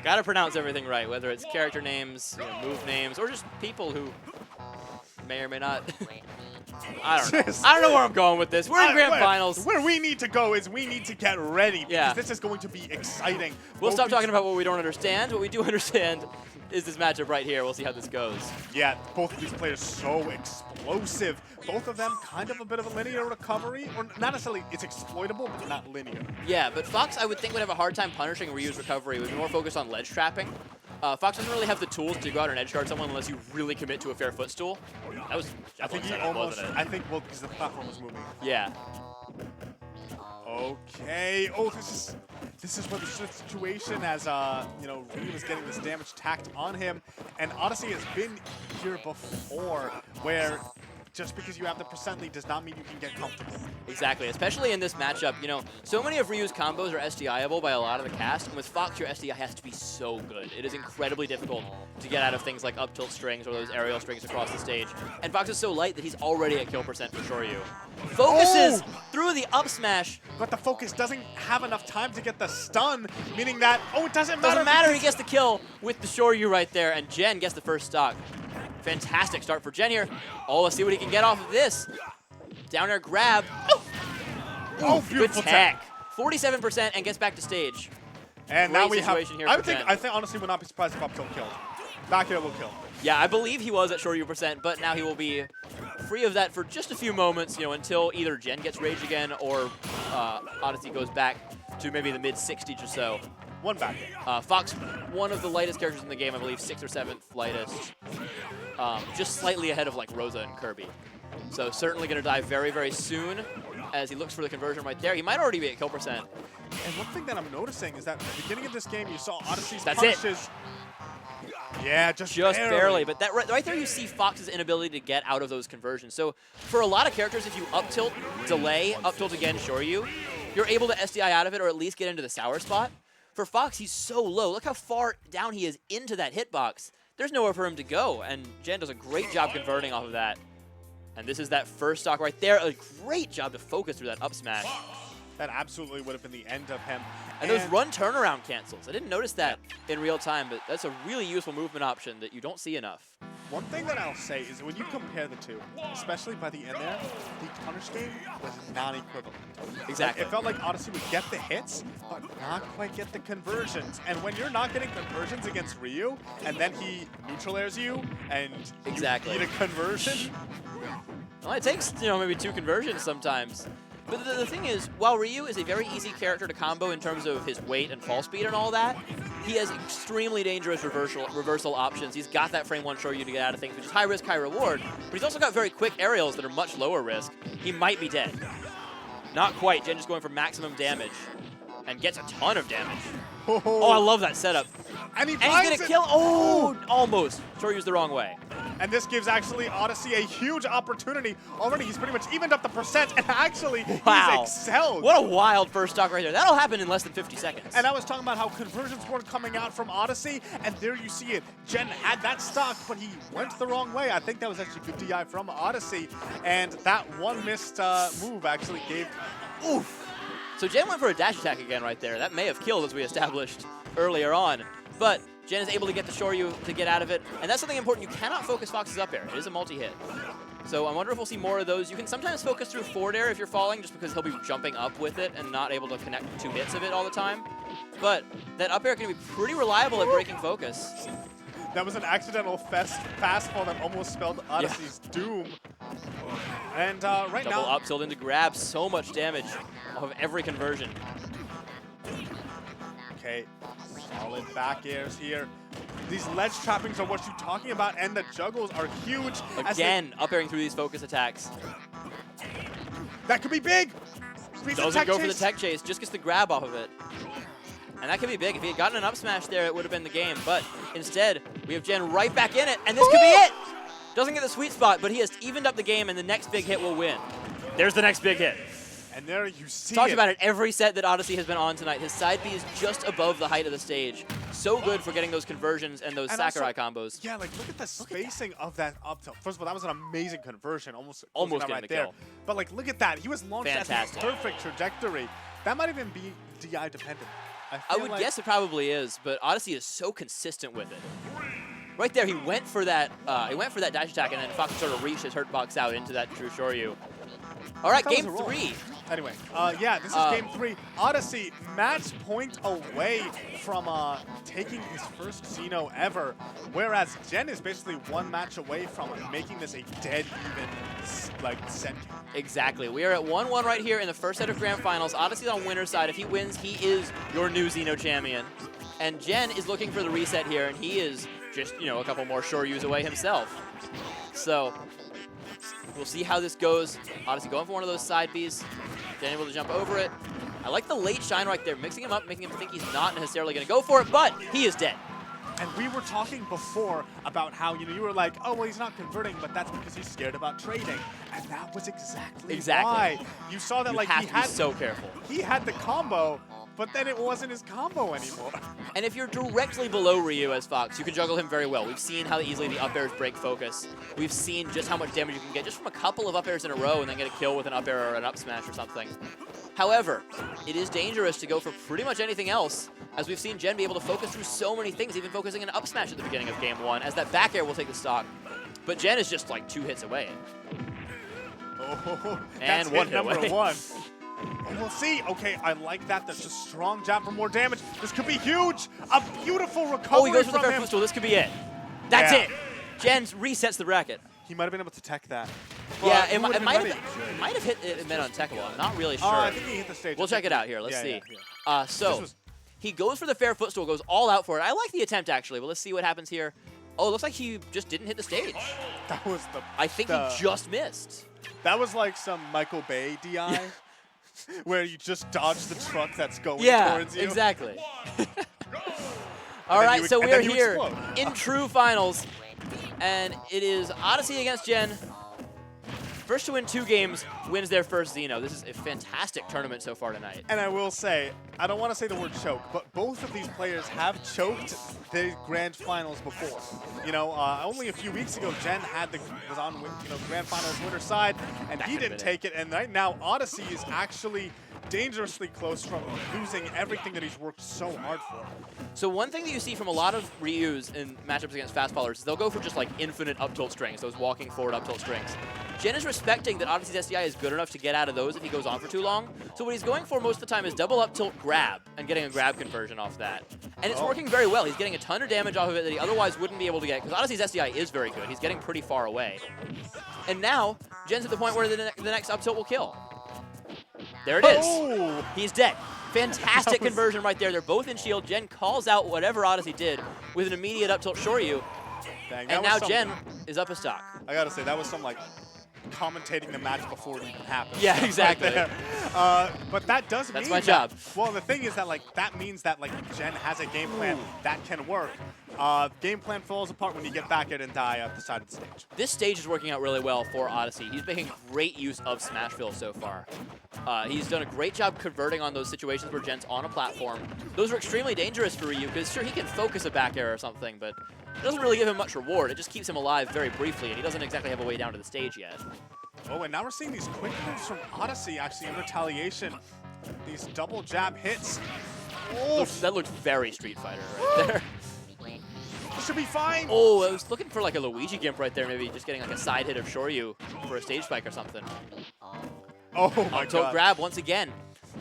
Gotta pronounce everything right, whether it's character names, you know, move names, or just people who may or may not. I don't know. I don't know where I'm going with this. We're in grand finals. Where we need to go is we need to get ready because this is going to be exciting. We'll stop talking about what we don't understand. What we do understand is this matchup right here. We'll see how this goes. Yeah, both of these players so explosive. Both of them kind of a bit of a linear recovery, or not necessarily, it's exploitable, but not linear. Yeah, but Fox, I would think, would have a hard time punishing Ryu's recovery. It would be more focused on ledge trapping. Fox doesn't really have the tools to go out and edge guard someone unless you really commit to a fair footstool. That was. I think he almost. I think well because the platform was moving. Yeah. Okay. Oh, this is where the situation as you know, Ryu was getting this damage tacked on him, and Odyssey has been here before, where just because you have the percent lead does not mean you can get comfortable. Exactly, especially in this matchup. You know, so many of Ryu's combos are SDI-able by a lot of the cast, and with Fox, your SDI has to be so good. It is incredibly difficult to get out of things like up tilt strings or those aerial strings across the stage. And Fox is so light that he's already at kill percent for sure. Focuses through the up smash. But the focus doesn't have enough time to get the stun, meaning that, it doesn't matter. Doesn't matter, he gets the kill with the Shoryu right there, and Jen gets the first stock. Fantastic start for Jen here. Oh, let's see what he can get off of this. Down air grab. Oh, beautiful tech. 47% and gets back to stage. And Great now we have. Here I think honestly would not be surprised if up tilt killed. Back air will kill. Yeah, I believe he was at Shoryu percent, but now he will be free of that for just a few moments, you know, until either Jen gets rage again or Odyssey goes back to maybe the mid 60s or so. One back. Fox, one of the lightest characters in the game, I believe 6th or 7th lightest. Just slightly ahead of like Rosa and Kirby. So certainly going to die very, very soon as he looks for the conversion right there. He might already be at kill percent. And one thing that I'm noticing is that at the beginning of this game, you saw Odyssey's That's punishes. Yeah, just barely. But that right there, you see Fox's inability to get out of those conversions. So for a lot of characters, if you up tilt, delay, up tilt again, Shoryu, you're able to SDI out of it or at least get into the sour spot. For Fox, he's so low. Look how far down he is into that hitbox. There's nowhere for him to go, and Jen does a great job converting off of that. And this is that first stock right there. A great job to focus through that up smash. That absolutely would have been the end of him. And those run turnaround cancels. I didn't notice that in real time, but that's a really useful movement option that you don't see enough. One thing that I'll say is when you compare the two, especially by the end there, the punish game was non-equivalent. Exactly. Like, it felt like Odyssey would get the hits, but not quite get the conversions. And when you're not getting conversions against Ryu, and then he neutral airs you, and you need a conversion. Well, it takes, you know, maybe 2 conversions sometimes. But the thing is, while Ryu is a very easy character to combo in terms of his weight and fall speed and all that, he has extremely dangerous reversal options. He's got that frame 1 Shoryu to get out of things, which is high risk, high reward. But he's also got very quick aerials that are much lower risk. He might be dead. Not quite. Jen just going for maximum damage and gets a ton of damage. Oh, I love that setup. And he's going to kill. Oh, almost. Shoryu's the wrong way. And this gives actually Odyssey a huge opportunity. Already he's pretty much evened up the percent, and actually he's excelled. What a wild first stock right there. That'll happen in less than 50 seconds. And I was talking about how conversions weren't coming out from Odyssey, and there you see it. Jen had that stock, but he went the wrong way. I think that was actually good DI from Odyssey, and that one missed move actually gave... Oof. So Jen went for a dash attack again right there. That may have killed, as we established earlier on. But Jen is able to get the Shoryu to get out of it. And that's something important. You cannot focus Fox's up air. It is a multi-hit. So I wonder if we'll see more of those. You can sometimes focus through forward air if you're falling, just because he'll be jumping up with it and not able to connect 2 hits of it all the time. But that up air can be pretty reliable at breaking focus. That was an accidental fastball that almost spelled Odyssey's doom. And right now... Double up tilt into grab. So much damage off of every conversion. Okay, solid back airs here. These ledge trappings are what you're talking about, and the juggles are huge. Again, up airing through these focus attacks. That could be big. Doesn't go for the tech chase, just gets the grab off of it. And that could be big. If he had gotten an up smash there, it would have been the game. But instead, we have Jen right back in it, and this could be it. Doesn't get the sweet spot, but he has evened up the game, and the next big hit will win. There's the next big hit. And there you see Talked about it every set that Odyssey has been on tonight. His side B is just above the height of the stage. So good for getting those conversions and those Sakurai combos. Yeah, like look at the spacing of that up tilt. First of all, that was an amazing conversion, almost getting right the there. kill. But like, look at that. He was launched at a perfect trajectory. That might even be DI dependent. I would guess it probably is, but Odyssey is so consistent with it. Right there, he went for that. He went for that dash attack, and then Fox sort of reached his hurt box out into that true Shoryu. All right, game 3. Anyway, yeah, this is game 3. Odyssey, match point away from taking his first Xeno ever, whereas Gen is basically one match away from making this a dead even, like, set. Exactly. We are at 1-1 right here in the first set of Grand Finals. Odyssey's on winner's side. If he wins, he is your new Xeno champion. And Gen is looking for the reset here, and he is just, you know, a couple more Shoryus away himself. So we'll see how this goes. Odyssey going for one of those side Bs. Then able to jump over it. I like the late shine right there, mixing him up, making him think he's not necessarily going to go for it, but he is dead. And we were talking before about how, you know, you were like, oh, well, he's not converting, but that's because he's scared about trading. And that was exactly why. You saw that, like, he had so careful. He had the combo, but then it wasn't his combo anymore. And if you're directly below Ryu as Fox, you can juggle him very well. We've seen how easily the up airs break focus. We've seen just how much damage you can get just from a couple of up airs in a row and then get a kill with an up air or an up smash or something. However, it is dangerous to go for pretty much anything else, as we've seen Gen be able to focus through so many things, even focusing an up smash at the beginning of game 1, as that back air will take the stock. But Gen is just like 2 hits away. Oh, and that's one hit hit number away. 1. And we'll see. Okay, I like that. That's a strong jab for more damage. This could be huge. A beautiful recovery. Oh, he goes for the from fair him. footstool. This could be it. That's Yeah. it. Gen resets the bracket. He might have been able to tech that. Yeah, But it who would've might been have hit it meant on Tekkable. I'm not really sure. I think he hit the stage. We'll check it out here. Let's see. Yeah. So he goes for the fair footstool, goes all out for it. I like the attempt, actually, but let's see what happens here. Oh, it looks like he just didn't hit the stage. That was the... I think he just missed. That was like some Michael Bay DI, where you just dodge the truck that's going towards you. Yeah, exactly. All right, so we're here in true finals, and it is Odyssey against Gen. First to win 2 games wins their first Xeno. This is a fantastic tournament so far tonight. And I will say, I don't want to say the word choke, but both of these players have choked the grand finals before. You know, only a few weeks ago, Gen was on grand finals winner's side, and he didn't take it. And right now, Odyssey is actually dangerously close from losing everything that he's worked so hard for. So one thing that you see from a lot of Ryus in matchups against fast followers is they'll go for just like infinite up tilt strings, those walking forward up tilt strings. Gen is respecting that Odyssey's SDI is good enough to get out of those if he goes on for too long. So what he's going for most of the time is double up tilt grab and getting a grab conversion off that. And it's working very well. He's getting a ton of damage off of it that he otherwise wouldn't be able to get, because Odyssey's SDI is very good. He's getting pretty far away. And now, Gen's at the point where the next up tilt will kill. There it is. Oh. He's dead. Fantastic conversion right there. They're both in shield. Gen calls out whatever Odyssey did with an immediate up tilt Shoryu. Dang, and now Gen is up a stock. I gotta say, that was some like commentating the match before it even happened. Yeah, exactly. Right but that does mean my job. Well, the thing is that like that means that like Gen has a game plan that can work. Game plan falls apart when you get back at and die at the side of the stage. This stage is working out really well for Odyssey. He's making great use of Smashville so far. He's done a great job converting on those situations where Gen's on a platform. Those are extremely dangerous for Ryu, because sure, he can focus a back air or something, but it doesn't really give him much reward. It just keeps him alive very briefly, and he doesn't exactly have a way down to the stage yet. Oh, and now we're seeing these quick moves from Odyssey actually in retaliation. These double jab hits. Oh, That looked very Street Fighter right there. this should be fine. Oh, I was looking for like a Luigi gimp right there, maybe just getting like a side hit of Shoryu for a stage spike or something. Oh my Up tilt god. grab once again.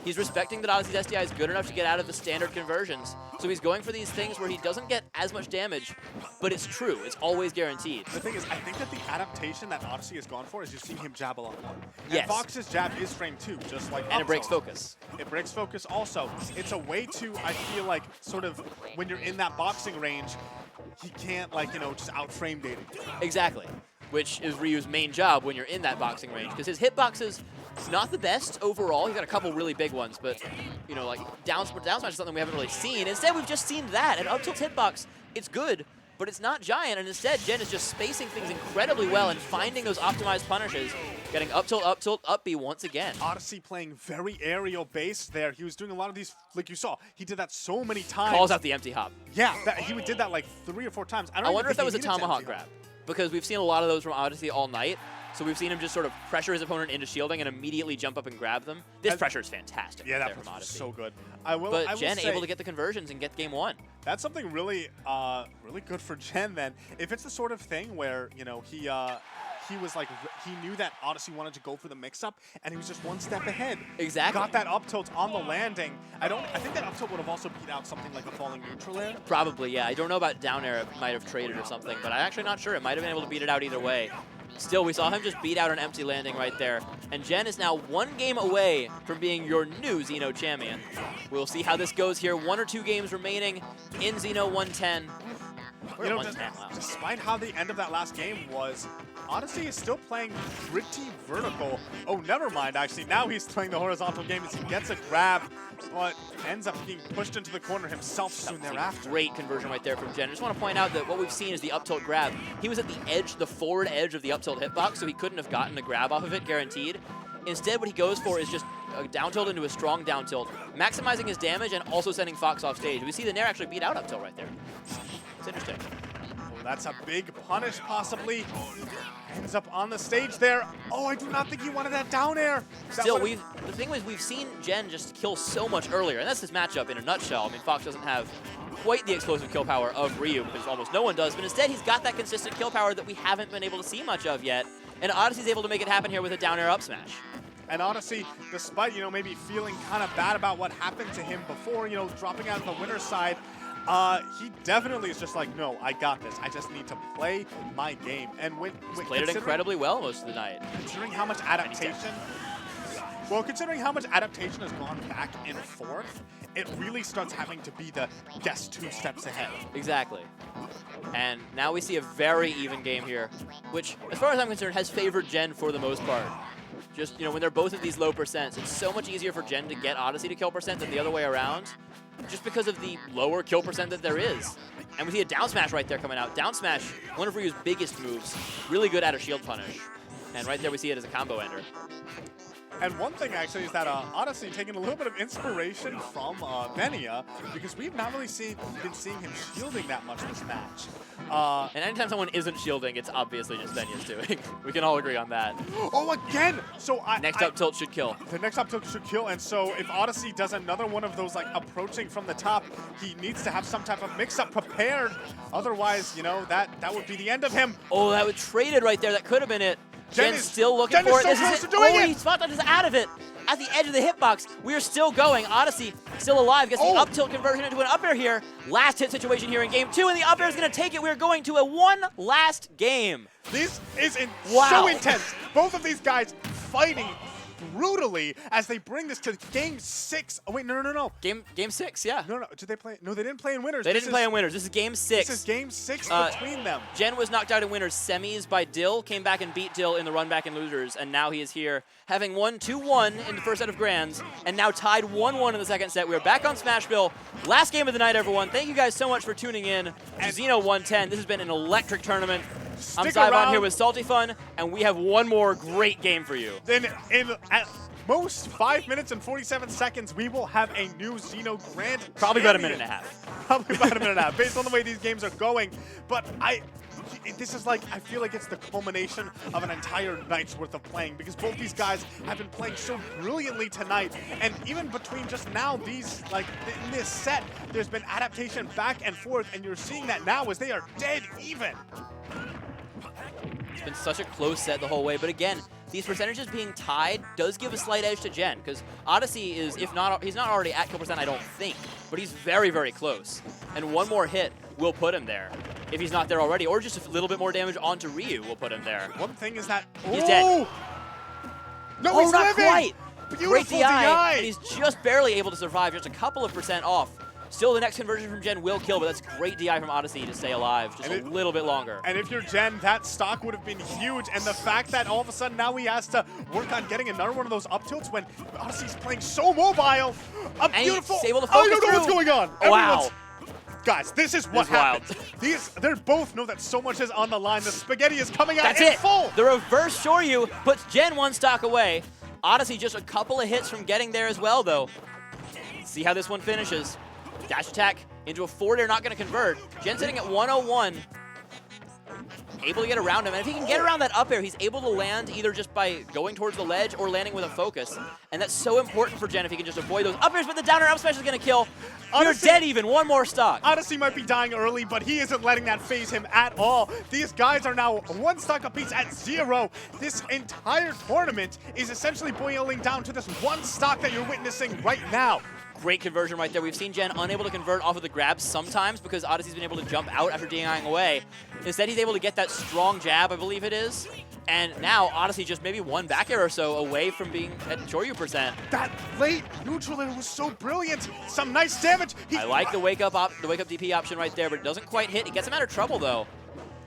He's respecting that Odyssey's SDI is good enough to get out of the standard conversions. So he's going for these things where he doesn't get as much damage, but it's true. It's always guaranteed. The thing is, I think that the adaptation that Odyssey has gone for is you're seeing him jab a lot more. And Yes. Fox's jab is frame 2, just like And it breaks up tilt. focus. It breaks focus also. It's a way to, I feel like, sort of, when you're in that boxing range, he can't, like, you know, just out-frame dating. Exactly. Which is Ryu's main job when you're in that boxing range, because his hitboxes not the best overall. He's got a couple really big ones, but you know, like down smash is something we haven't really seen. Instead, we've just seen that. And up tilt hitbox, it's good, but it's not giant. And instead, Gen is just spacing things incredibly well and finding those optimized punishes, getting up tilt, up B once again. Odyssey playing very aerial based there. He was doing a lot of these, like you saw. He did that so many times. Calls out the empty hop. Yeah, he did that like 3 or 4 times. I wonder if that was a tomahawk grab, because we've seen a lot of those from Odyssey all night. So we've seen him just sort of pressure his opponent into shielding and immediately jump up and grab them. This pressure is fantastic. Yeah, that from was Odyssey. so good. But Gen able to get the conversions and get game 1. That's something really, really good for Gen then. If it's the sort of thing where, you know, he was like, he knew that Odyssey wanted to go for the mix-up, and he was just one step ahead. Exactly. Got that up tilt on the landing. I think that up tilt would have also beat out something like a falling neutral air. Probably, yeah. I don't know about down air. It might have traded or something, but I'm actually not sure. It might have been able to beat it out either way. Still, we saw him just beat out an empty landing right there. And Gen is now 1 game away from being your new Xeno champion. We'll see how this goes here. 1 or 2 games remaining in XenoOneHundredTen. You know, despite how the end of that last game was, Odyssey is still playing pretty vertical. Oh, never mind, actually. Now he's playing the horizontal game as he gets a grab, but ends up being pushed into the corner himself soon thereafter. Great conversion right there from Gen. I just want to point out that what we've seen is the up tilt grab. He was at the edge, the forward edge of the up tilt hitbox, so he couldn't have gotten a grab off of it, guaranteed. Instead, what he goes for is just a down tilt into a strong down tilt, maximizing his damage and also sending Fox off stage. We see the Nair actually beat out up tilt right there. It's interesting. Oh, that's a big punish, possibly. Ends up on the stage there. Oh, I do not think he wanted that down air. Still, the thing is, we've seen Gen just kill so much earlier, and that's his matchup in a nutshell. I mean, Fox doesn't have quite the explosive kill power of Ryu, because almost no one does, but instead he's got that consistent kill power that we haven't been able to see much of yet, and Odyssey's able to make it happen here with a down air up smash. And Odyssey, despite, you know, maybe feeling kind of bad about what happened to him before, you know, dropping out on the winner's side, he definitely is just like, no, I got this. I just need to play my game. And he's played it incredibly well most of the night. Considering how much adaptation, considering how much adaptation has gone back and forth, it really starts having to be the guess 2 steps ahead. Exactly. And now we see a very even game here, which, as far as I'm concerned, has favored Gen for the most part. Just, you know, when they're both at these low percents, it's so much easier for Gen to get Odyssey to kill percent than the other way around, just because of the lower kill percent that there is. And we see a down smash right there coming out. Down smash, one of Ryu's biggest moves, really good at a shield punish. And right there we see it as a combo ender. And one thing, actually, is that Odyssey taking a little bit of inspiration from Venia, because we've not really been seeing him shielding that much this match. And anytime someone isn't shielding, it's obviously just Venia's doing. We can all agree on that. Oh, again! So next up tilt should kill. The next up tilt should kill, and so if Odyssey does another one of those, like, approaching from the top, he needs to have some type of mix-up prepared. Otherwise, you know, that would be the end of him. Oh, that was traded right there. That could have been it. Gen's still looking Gen for is it. so This close is to doing it. He spot dodges out of it. At the edge of the hitbox, we are still going. Odyssey still alive. Gets the up tilt conversion into an up air here. Last hit situation here in game 2, and the up air is going to take it. We are going to a 1 last game. This is so intense. Both of these guys fighting brutally as they bring this to game 6. Oh wait, no. Game 6, yeah. No. Did they play? No, they didn't play in winners. They didn't play in winners. This is game 6. This is game 6 between them. Gen was knocked out in winners semis by Dill, came back and beat Dill in the run back in losers, and now he is here having won 2-1 in the first set of grands, and now tied 1-1 in the second set. We are back on Smashville. Last game of the night, everyone. Thank you guys so much for tuning in to XenoOneHundredTen. This has been an electric tournament. I'm Zybon here with Salty Fun, and we have one more great game for you. Then at most 5 minutes and 47 seconds, we will have a new Xeno Grand Probably Champion. about a minute and a half. Probably about a minute and a half, based on the way these games are going. But this is like, I feel like it's the culmination of an entire night's worth of playing, because both these guys have been playing so brilliantly tonight. And even between just now, these, like, in this set, there's been adaptation back and forth, and you're seeing that now as they are dead even. It's been such a close set the whole way, but again, these percentages being tied does give a slight edge to Gen, because Odyssey is, he's not already at kill percent, I don't think, but he's very, very close. And one more hit will put him there, if he's not there already, or just a little bit more damage onto Ryu will put him there. One thing is that, he's dead. No, he's not living! Quite. Beautiful Great DI, and DI! he's just barely able to survive, just a couple of percent off. Still, the next conversion from Gen will kill, but that's great DI from Odyssey to stay alive just a little bit longer. And if you're Gen, that stock would have been huge, and the fact that all of a sudden now he has to work on getting another one of those up tilts when Odyssey's playing so mobile. And Beautiful. he's able to I focus don't know what's going on. Wow. Guys, this is what happened. They both know that so much is on the line. The spaghetti is coming out in full. The reverse Shoryu puts Gen one stock away. Odyssey just a couple of hits from getting there as well, though. See how this one finishes. Dash attack into a forward air, not going to convert. Gen sitting at 101. able to get around him. And if he can get around that up air, he's able to land either just by going towards the ledge or landing with a focus. And that's so important for Gen if he can just avoid those up airs, but the down air up smash is going to kill. You're dead even. One more stock. Odyssey might be dying early, but he isn't letting that phase him at all. These guys are now 1 stock apiece at 0. This entire tournament is essentially boiling down to this 1 stock that you're witnessing right now. Great conversion right there. We've seen Gen unable to convert off of the grabs sometimes because Odyssey's been able to jump out after DIing away. Instead, he's able to get that strong jab, I believe it is. And now Odyssey just maybe 1 back air or so away from being at Shoryu %. That late neutral air was so brilliant. Some nice damage. I like the wake up DP option right there, but it doesn't quite hit. It gets him out of trouble though.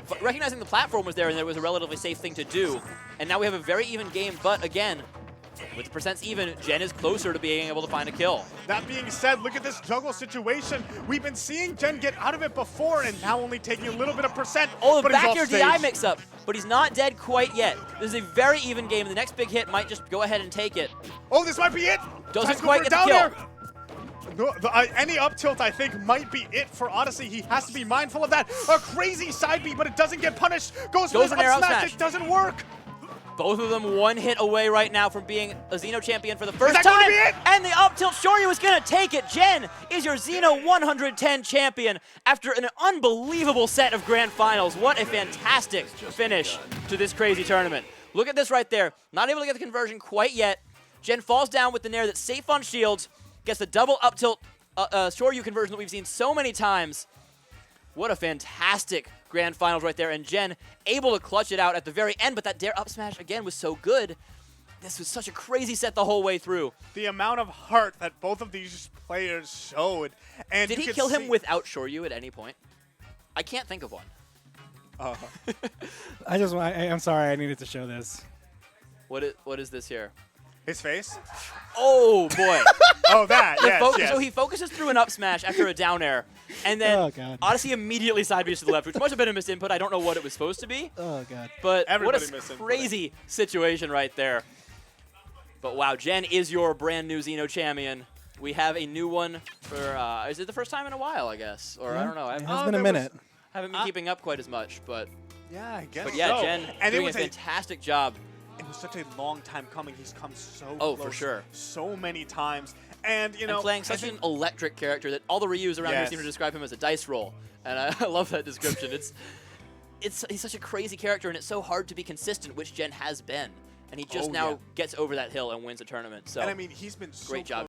But recognizing the platform was there and it was a relatively safe thing to do. And now we have a very even game, but again, with the percents even, Gen is closer to being able to find a kill. That being said, look at this juggle situation. We've been seeing Gen get out of it before and now only taking a little bit of percent. Oh, the but he's back air off stage. DI mix-up, but he's not dead quite yet. This is a very even game. The next big hit might just go ahead and take it. Oh, this might be it. Doesn't quite get the kill. Any up tilt, I think, might be it for Odyssey. He has to be mindful of that. A crazy side beat, but it doesn't get punished. Goes for an air up smash. It doesn't work. Both of them 1 hit away right now from being a Xeno champion for the first that time. gonna be it? And the up tilt Shoryu is going to take it. Gen is your XenoOneHundredTen champion after an unbelievable set of grand finals. What a fantastic finish to this crazy tournament. Look at this right there. Not able to get the conversion quite yet. Gen falls down with the nair that's safe on shields. Gets the double up tilt Shoryu conversion that we've seen so many times. What a fantastic grand finals right there. And Gen able to clutch it out at the very end, but that dare up smash again was so good. This was such a crazy set the whole way through. The amount of heart that both of these players showed. And did he kill him without Shoryu at any point? I can't think of one. I'm sorry, I needed to show this. What is this here? His face? Oh, boy. Oh, that, yes. So he focuses through an up smash after a down air, and then Odyssey immediately side beats to the left, which must have been a misinput. I don't know what it was supposed to be. Oh, God. But Everybody what a crazy situation right there. But wow, Gen is your brand new Xeno champion. We have a new one for, is it the first time in a while, I guess? Or I don't know. It has been a minute. Haven't been keeping up quite as much, but... Yeah, I guess But yeah, so. Gen doing a fantastic job. It was such a long time coming. He's come so Oh, close for sure. so many times. And, you know, and playing such an electric character that all the Ryus around here seem to describe him as a dice roll. And I love that description. He's such a crazy character, and it's so hard to be consistent, which Gen has been. And he just now gets over that hill and wins a tournament. So, and I mean, he's been so great job.